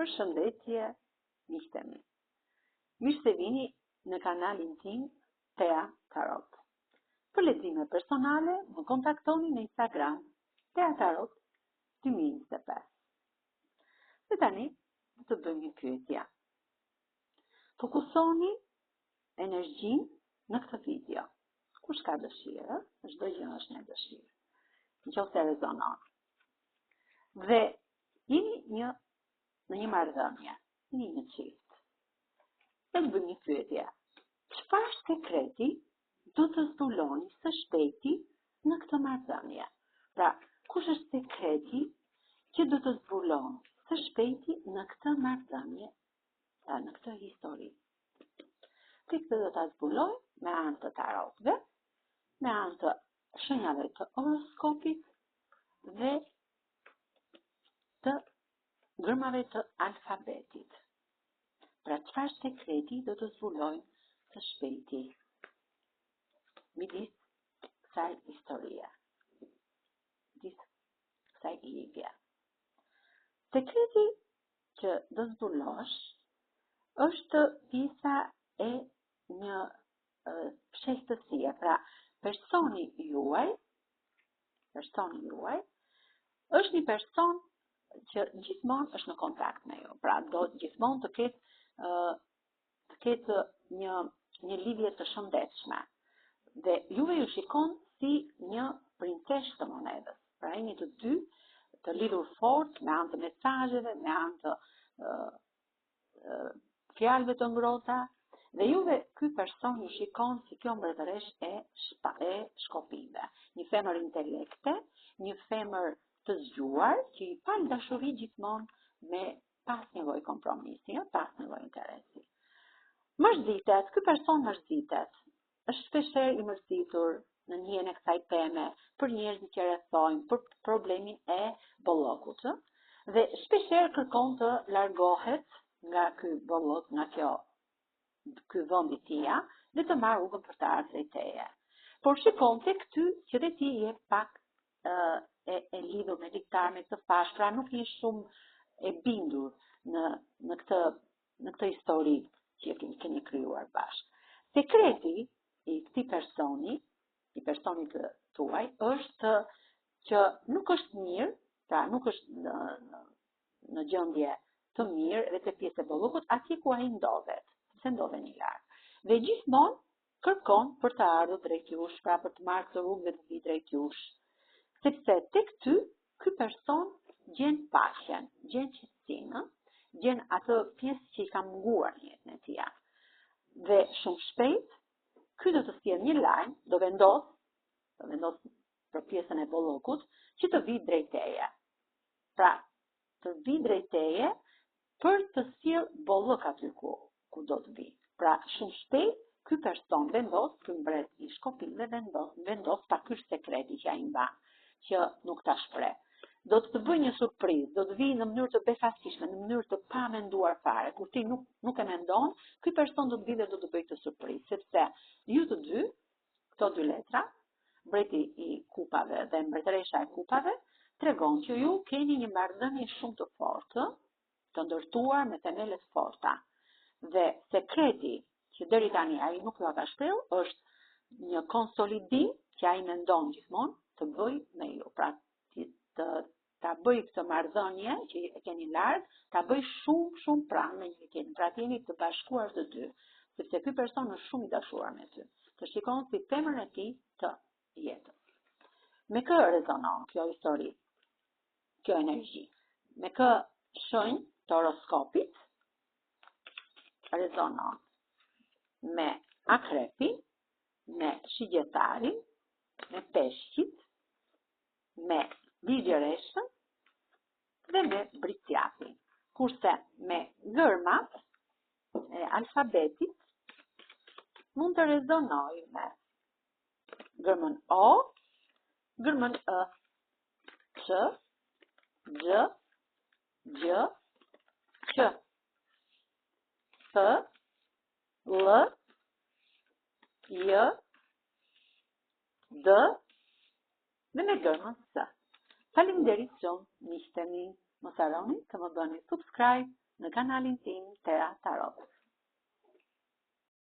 Përshëndetje, miqtemi. Mirë se vini në kanalin tim Thea Tarot. Për lexime personale, më kontaktoni në Instagram Thea Tarot 2025. Dhe tani, të bëjmë një pyetje. Fokusoni energjinë në këtë video. Kush ka dëshirë, çdo gjë është në dëshirë. Nëse rezonon. Dhe jeni në një marrëdhënie, një çift. Dhe të bëjmë një pyetje. Çfarë sekreti do të zbuloni së shpejti në këtë marrëdhënie? Pra, kush është sekreti që do të zbuloni së shpejti në këtë marrëdhënie, në këtë histori? Këtë do ta zbuloj me anë të tarotëve, me anë të shenjave të horoskopit dhe të gërmave të alfabetit. Pra çfarë sekreti do të zbulojmë së shpejti midis kësaj historie, midis kësaj lidhje. Sekreti që do zbulosh është pjesa e një pshehtësie. Pra personi juaj është një person që gjithmonë është në kontakt me ju. Pra do gjithmonë të ketë një lidhje të shëndetshme. Dhe juve ju shikon si një princeshë të monedës. Pra jeni të dy të lidhur fort me anë të mesazheve, me anë të fjalëve të ngrohta. Dhe juve ky person ju shikon si kjo mbretëresh e shkopive. Një femër intelekte, një femër të zgjuar, që i pal dashuri gjithmonë me pas nevojë kompromisi, pas nevojë interesi. Mërzitet, ky person mërzitet, është shpeshherë i mërzitur në njën e kësaj teme, për njerëzit që rrethojnë, për problemin e bollokut, dhe shpeshherë kërkon të largohet nga ky bollok, nga ky vend i tij, dhe të marrë rrugën për të ardhur drejt teje. Por shikon tek ty që dhe ti je pak e lidhur me diktar, me këtë fash, pra nuk je shumë e bindur në këtë histori që keni krijuar bashkë. Sekreti i këtij personi, i personit tuaj, është që nuk është mirë, pra nuk është në gjendje të mirë dhe të pjesë e bollokut atje ku ai ndodhet, se ndodheni larg. Dhe gjithmonë kërkon për të ardhur drejt jush, pra për të marrë këtë rrugë dhe të vi drejt jush. Sepse tek ty, ky person gjen paqen, gjen qetësinë, gjen atë pjesë që i ka munguar në jetën e tij. Dhe shumë shpejt, ky do të sjellë një lajm, do vendos për pjesën e bollokut, që të vi drejt teje. Pra, të vi drejt teje për të sjellë bollok aty ku do të vi. Pra, shumë shpejt, ky person vendos, ky mbret i shkopive vendos ta ky sekreti që ai mban, që nuk ta shpreh. Do të bëj një surprizë, do të vi në mënyrë të befasishme, në mënyrë të pa menduar fare, kur ti nuk e mendon, ky person do të vi dhe do të bëj këtë surprizë, sepse ju të dy, këto dy letra, mbreti i kupave dhe mbretëresha e kupave, tregon që ju keni një marrëdhënie shumë të fortë, të ndërtuar me themele të forta. Dhe sekreti që deri tani ai nuk ka shprehur është një konsolidim që ai mendon gjithmonë të bëj me ju. Pra ta bëj këtë marrëdhënie që e keni larg, ta bëj shumë pranë me një tjetrin. Pra jeni të bashkuar të dy, sepse ky person është shumë i dashuar me ty. Të shikon si femrën e tij të jetës. Me kë rezonon kjo histori, kjo energji? Me kë shenjë të horoskopit rezonon? Me akrepin, me shigjetarin, me peshqit, me ligjëreshën dhe me bricjatin. Kurse me gërmat e alfabetit mund të rezonoj me gërmën O, gërmën E, Q, G, Gj, Q, P, L, J, D dhe me gërmën S. Faleminderit shumë, miqtemi, mos harroni të më bëni subscribe në kanalin tim Tera Tarot.